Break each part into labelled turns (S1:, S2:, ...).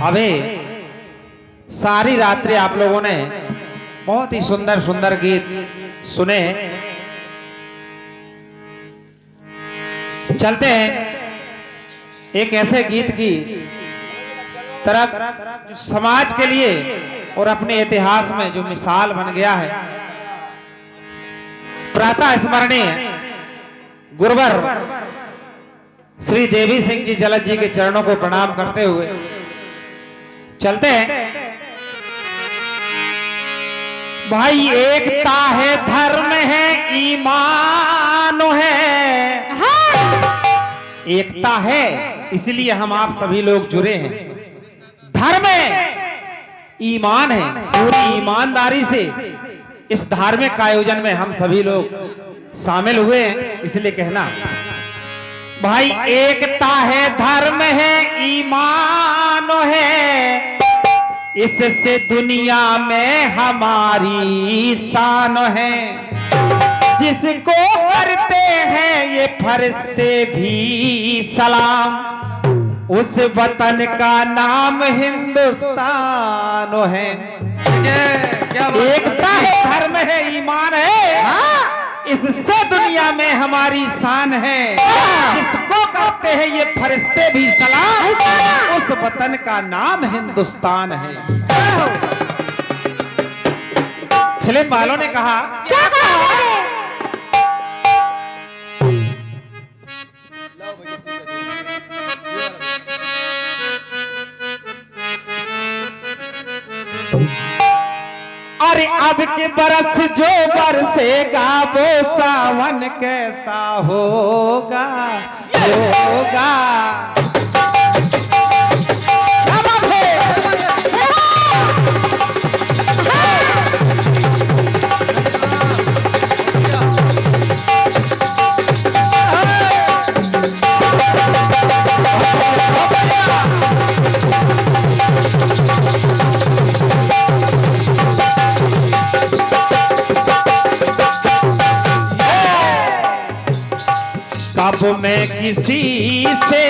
S1: अभी सारी रात्रि आप लोगों ने बहुत ही सुंदर सुंदर गीत सुने। चलते हैं एक ऐसे गीत की तरफ जो समाज के लिए और अपने इतिहास में जो मिसाल बन गया है। प्रातः स्मरणीय गुरुवर श्री देवी सिंह जी जलद जी के चरणों को प्रणाम करते हुए चलते हैं। भाई एकता है, धर्म है, ईमान है। एकता है इसलिए हम आप सभी लोग जुड़े हैं। धर्म है, ईमान है, पूरी ईमानदारी से इस धार्मिक आयोजन में हम सभी लोग शामिल हुए हैं। इसलिए कहना भाई एकता है, धर्म है, ईमान है, इससे दुनिया में हमारी शान है। जिसको करते हैं ये फरिश्ते भी सलाम, उस वतन का नाम हिंदुस्तान है। एकता है, धर्म है, ईमान है, इससे दुनिया में हमारी शान है। जिसको करते हैं ये फरिश्ते भी सलाम, उस वतन का नाम हिंदुस्तान है। फिल्म वालों ने कहा क्या कहा? अरे अब के बरस जो बरसेगा वो सावन कैसा होगा होगा। अब मैं किसी से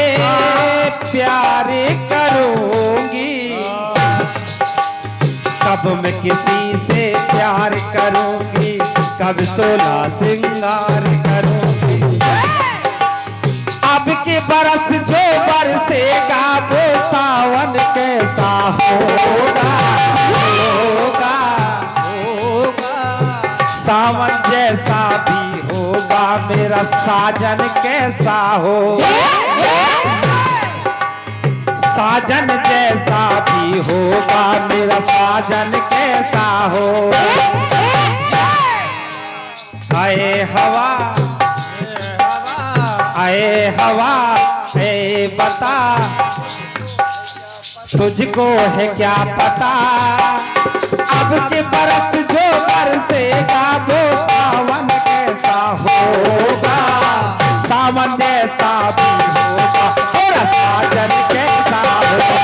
S1: प्यार करूंगी, कब मैं किसी से प्यार करूंगी, कब सोला श्रृंगार करूंगी। अब के बरस जो बरसेगा वो सावन कैसा होगा होगा होगा। सावन जैसा भी होगा मेरा साजन कैसा हो, साजन जैसा भी होगा मेरा साजन कैसा हो। आए हवा आए हवा ए बता, तुझको है क्या पता। अब के बरस जो बरसेगा वो सावन कैसा होगा, सावन जैसा भी होगा और साजन कैसा होगा।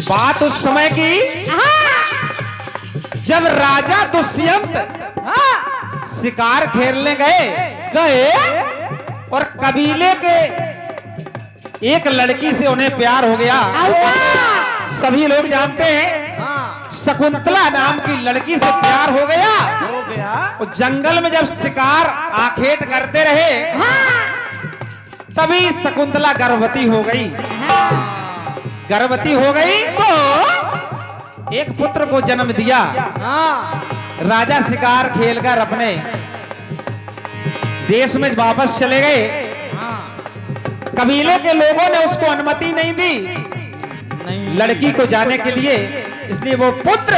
S1: बात उस समय की जब राजा दुष्यंत शिकार खेलने गए और कबीले के एक लड़की से उन्हें प्यार हो गया। सभी लोग जानते हैं शकुंतला नाम की लड़की से प्यार हो गया। और जंगल में जब शिकार आखेट करते रहे तभी शकुंतला गर्भवती हो गई। गर्भवती हो गई तो एक पुत्र को जन्म दिया। राजा शिकार खेलकर अपने देश में वापस चले गए। कबीले के लोगों ने उसको अनुमति नहीं दी लड़की को जाने के लिए, इसलिए वो पुत्र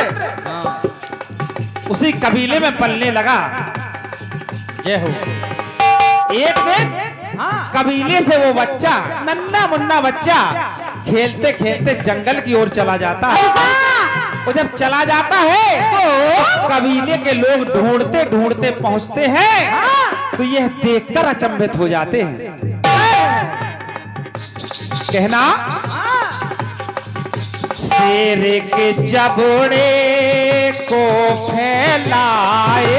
S1: उसी कबीले में पलने लगा। जय हो। एक दिन कबीले से वो बच्चा, नन्ना मुन्ना बच्चा, खेलते खेलते जंगल की ओर चला जाता है। और जब चला जाता है तो कबीले के लोग ढूंढते ढूंढते पहुंचते हैं तो यह देखकर अचंभित हो जाते हैं। कहना शेर के जबड़े को फैलाए,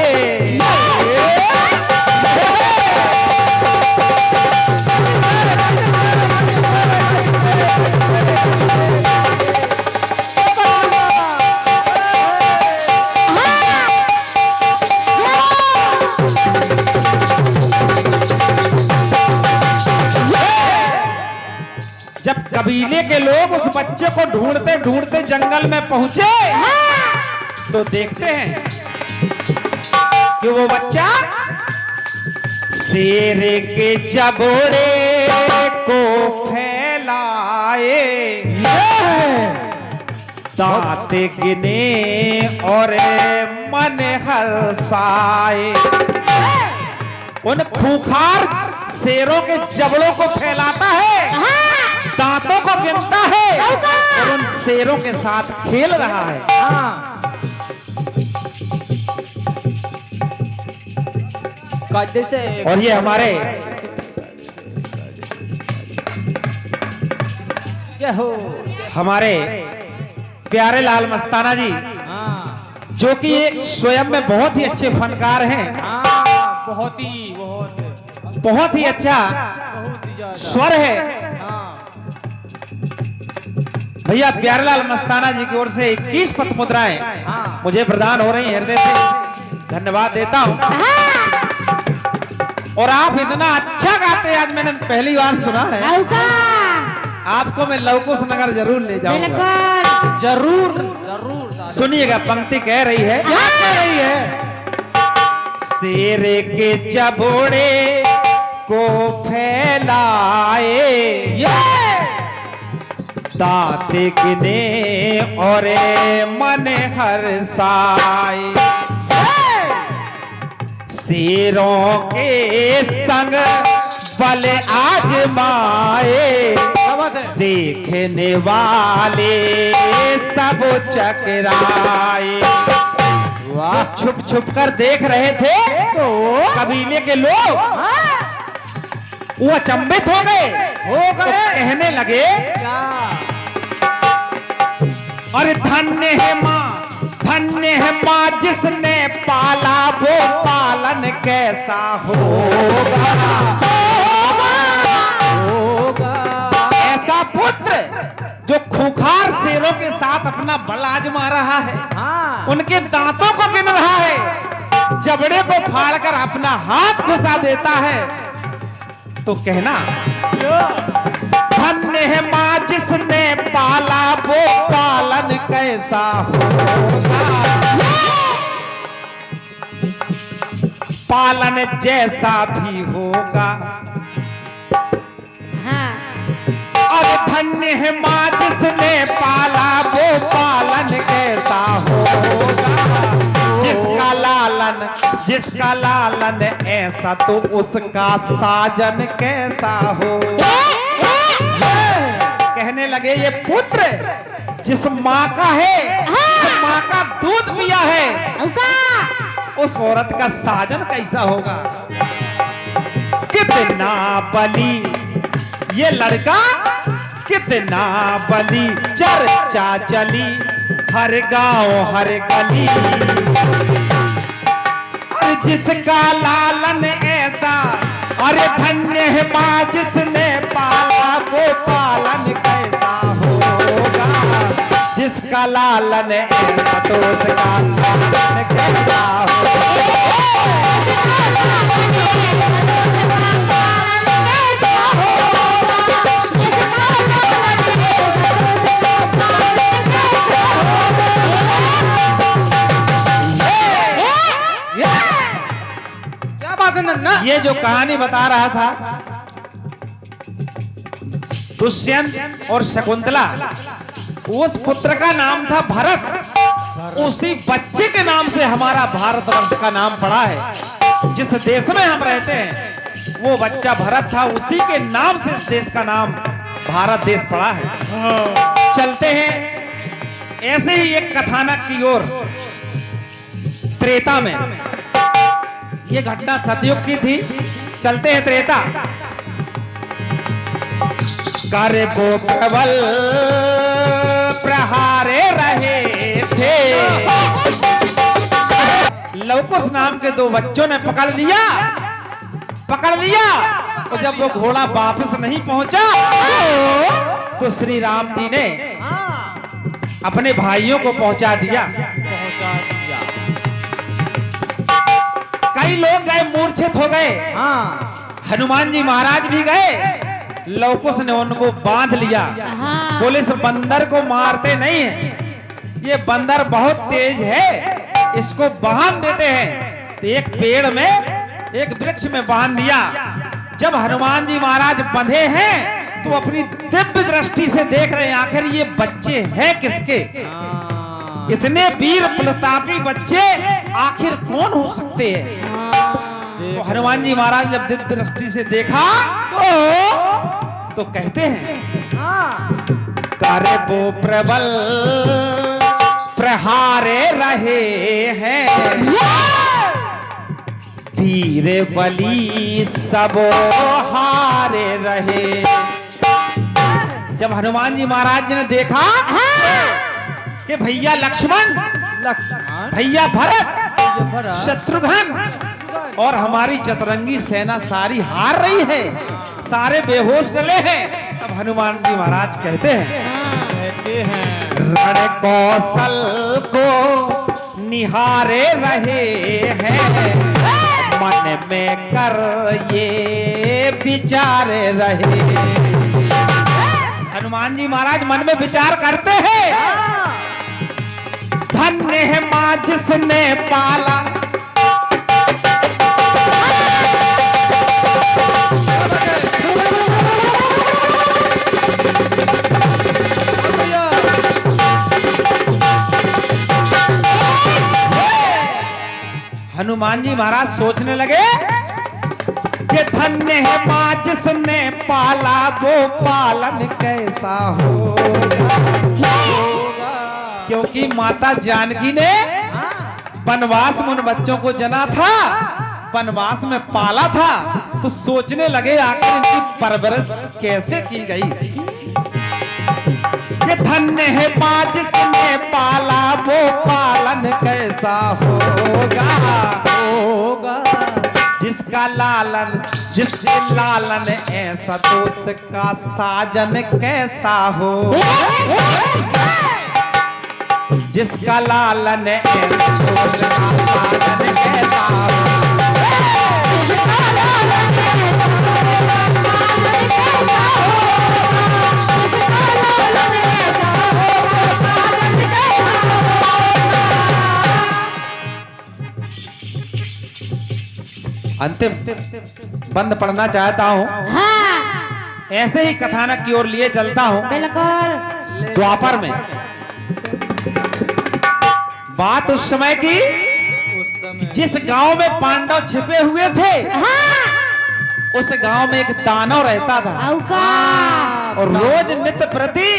S1: जब कबीले के लोग उस बच्चे को ढूंढते ढूंढते जंगल में पहुंचे तो देखते हैं कि वो बच्चा शेर के जबड़े को फैलाए, दांत गिने और मन हर्षाए। उन खूंखार शेरों के जबड़ों को फैलाता है, दांतों को गिनता है और उन शेरों के साथ खेल रहा है। और ये हमारे प्यारे लाल मस्ताना जी, जो कि एक स्वयं में बहुत ही अच्छे फनकार हैं, बहुत ही अच्छा स्वर है। भैया प्यारेलाल मस्ताना जी की ओर से 21 पत मुद्राएं मुझे प्रदान हो रही हैं, हृदय से धन्यवाद देता हूं। और आप इतना अच्छा गाते हैं, आज मैंने पहली बार सुना है। आपको मैं लवकुश नगर जरूर ले जाऊंगा, जरूर जरूर। सुनिएगा, पंक्ति कह रही है, क्या कह रही है? शेर के जबड़े को फैलाए, दांत गिने और मन हर्षाए, शेरों के संग बल आजमाए, देखने वाले सब चकराए। छुप छुप कर देख रहे थे तो कबीले के लोग वो अचंभित हो गए, तो कहने लगे, अरे धन्य है माँ जिसने पाला, वो पालन कैसा होगा। ऐसा पुत्र जो खूंखार शेरों के साथ अपना बल आजमा रहा है, उनके दांतों को गिन रहा है, जबड़े को फाड़कर अपना हाथ घुसा देता है, तो कहना धन्य है माँ जिसने पाला, वो पालन कैसा होगा। पालन जैसा भी होगा। अरे धन्य है माँ जिसने पाला, वो पालन कैसा होगा। जिसका लालन ऐसा, तो उसका साजन कैसा हो। कहने लगे, ये पुत्र जिस माँ का है, जिस माँ का दूध पिया है, उस औरत का साजन कैसा होगा। कितना बली ये लड़का, कितना बली चर्चा चली हर गांव हर गली। अरे जिसका लालन ऐसा, अरे धन्य है माँ जिसने पाला, वो पालन कैसा होगा। जिसका लालन ऐसा, तो उसका पालन कैसा होगा। ये जो कहानी बता रहा था, दुष्यंत और शकुंतला, उस पुत्र का नाम था भरत। उसी बच्चे के नाम से हमारा भारतवर्ष का नाम पड़ा है। जिस देश में हम रहते हैं, वो बच्चा भरत था, उसी के नाम से इस देश का नाम भारत देश पड़ा है। चलते हैं ऐसे ही एक कथानक की ओर। त्रेता में, ये घटना सतयुग की थी, चलते हैं त्रेता। करबो प्रबल प्रहार प्रहारे रहे थे। लवकुश नाम के दो बच्चों ने पकड़ लिया और जब वो घोड़ा वापस नहीं पहुंचा तो श्री राम जी ने अपने भाइयों को पहुंचा दिया। कई लोग गए, मूर्छित हो गए। हनुमान जी महाराज भी गए। लवकुश ने उनको बांध लिया। बोले इस बंदर को मारते नहीं है, ये बंदर बहुत तेज है, इसको बांध देते हैं। तो एक पेड़ में, एक वृक्ष में बांध दिया। जब हनुमान जी महाराज बंधे हैं तो अपनी दिव्य दृष्टि से देख रहे हैं आखिर ये बच्चे हैं किसके। इतने वीर प्रतापी बच्चे आखिर कौन हो सकते हैं। तो हनुमान जी महाराज जब दिव्य दृष्टि से देखा तो कहते हैं करे वो प्रबल प्रहारे रहे हैं, वीर बली सब हारे रहे। जब हनुमान जी महाराज जी ने देखा कि भैया लक्ष्मण, भैया भरत, शत्रुघ्न और हमारी चतरंगी सेना सारी हार रही है, सारे बेहोश डले हैं, तब हनुमान जी महाराज कहते हैं रण कौशल को निहारे रहे हैं, मन में कर ये विचारे रहे। हनुमान जी महाराज मन में विचार करते हैं, धन्य है मां जिसने पाला, हनुमान जी महाराज सोचने लगे कि धन्य है मां जिसने पाला, वो पालन कैसा होगा। क्योंकि माता जानकी ने वनवास में उन बच्चों को जना था, वनवास में पाला था, तो सोचने लगे आखिर इनकी परवरिश कैसे की गई। ये धन्य है मां जिसने पाला, वो पालन कैसा होगा। जिसका लालन, जिसके लालन ऐसा तो उसका साजन कैसा हो। जिसका लालन ऐसा तो उसका साजन कैसा हो। अंतिम बंद पढ़ना चाहता हूँ। ऐसे ही कथानक की ओर लिए चलता हूँ।
S2: बिल्कुल।
S1: द्वापर में बात उस समय की, जिस गांव में पांडव छिपे हुए थे, उस गांव में एक दानव रहता था और रोज नित्य प्रति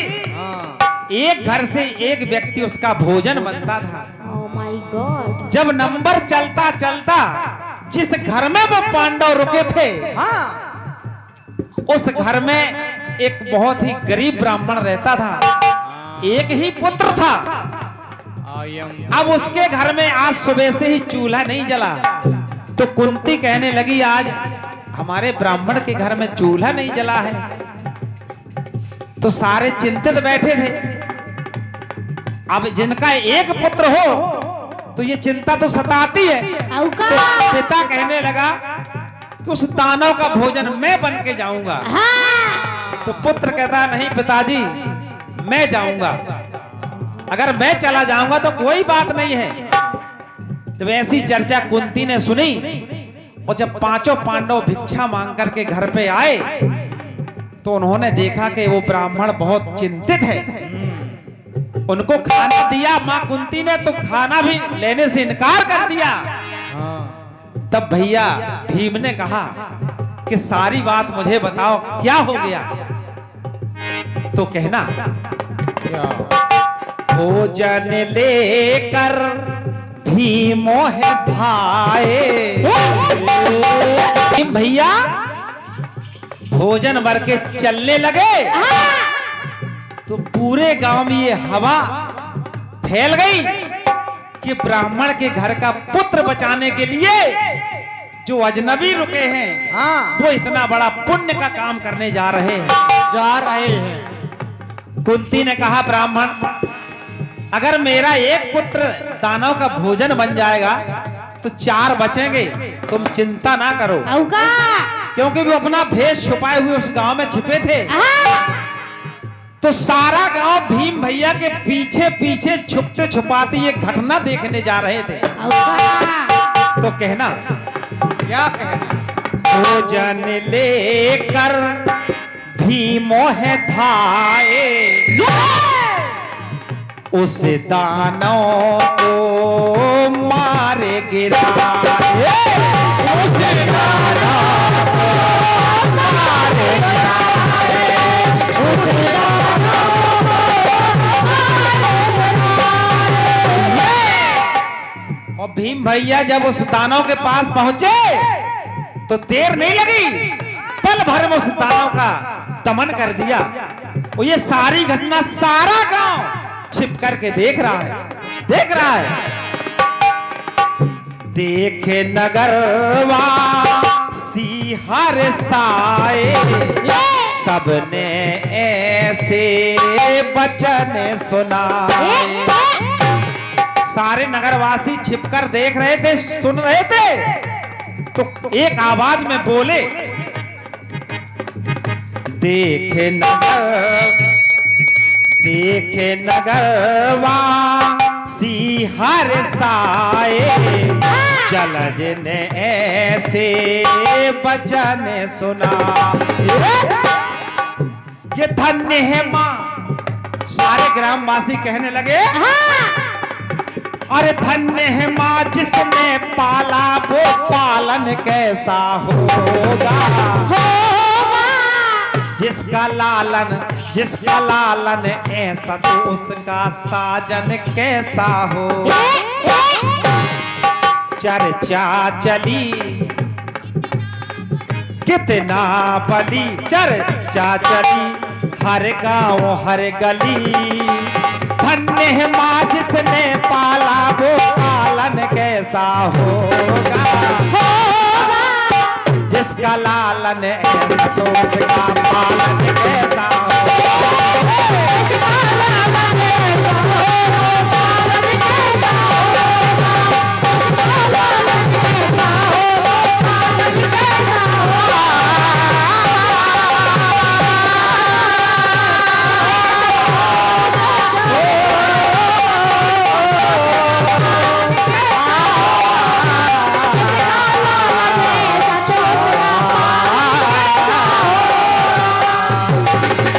S1: एक घर से एक व्यक्ति उसका भोजन बनता था।
S2: Oh my God.
S1: जब नंबर चलता चलता जिस घर में वो पांडव रुके थे, उस घर में एक बहुत ही गरीब ब्राह्मण रहता था। एक ही पुत्र था। अब उसके घर में आज सुबह से ही चूल्हा नहीं जला, तो कुंती कहने लगी आज हमारे ब्राह्मण के घर में चूल्हा नहीं जला है। तो सारे चिंतित बैठे थे। अब जिनका एक पुत्र हो तो ये चिंता तो सताती है। तो पिता कहने लगा कि उस दानव का भोजन मैं बन के जाऊंगा। तो पुत्र कहता नहीं पिताजी, मैं जाऊंगा। अगर मैं चला जाऊंगा तो कोई बात नहीं है। जब ऐसी चर्चा कुंती ने सुनी और जब पांचों पांडव भिक्षा मांग करके घर पे आए तो उन्होंने देखा कि वो ब्राह्मण बहुत चिंतित है। उनको खाना दिया मां कुंती ने, तो खाना भी लेने से इनकार कर दिया। तब भैया भीम ने कहा कि सारी बात मुझे बताओ, क्या हो गया। तो कहना भोजन लेकर भीमो है धाये। भैया भोजन भर के चलने लगे तो पूरे गांव में ये हवा फैल गई कि ब्राह्मण के घर का पुत्र बचाने के लिए जो अजनबी रुके हैं
S3: हाँ
S1: वो इतना बड़ा पुण्य का काम करने जा रहे हैं।
S3: जा रहे हैं।
S1: कुंती ने कहा ब्राह्मण, अगर मेरा एक पुत्र दानव का भोजन बन जाएगा तो 4 बचेंगे, तुम चिंता ना करो।
S2: औका
S1: क्योंकि वो अपना भेष छुपाए हुए उस गांव में छिपे थे। तो सारा गांव भीम भैया के पीछे पीछे छुपते छुपाते ये घटना देखने जा रहे थे।
S2: औका
S1: तो कहना
S3: क्या कहना?
S1: भोजन लेकर भीमो है धाए, उस दानव को मारे गिराए, उस दानव को मारे गिराए, उस दानव को। और भीम भैया जब उस दानव के पास पहुंचे तो देर नहीं लगी, पल भर में उस दानव का दमन कर दिया। और ये सारी घटना सारा गांव छिप करके देख रहा है, देख रहा है। देखे नगरवासी हर साए, सबने ऐसे वचन सुनाए। सारे नगरवासी छिपकर देख रहे थे, सुन रहे थे। तो एक आवाज में बोले, देखे नगरवासी हर साए, जलज ने ऐसे वचन सुना। ये धन्य है मां। सारे ग्रामवासी कहने लगे, अरे धन्य है मां जिसने पाला, वो पालन कैसा होगा। जिसका लालन ऐसा तो उसका साजन कैसा हो। चर्चा चली कितना बली, चर्चा चली हर गांव हर गली। धन्य है मां जिसने पाला, वो पालन कैसा होगा। जिसका लालन ऐसा तो उसका पालन कैसा होगा।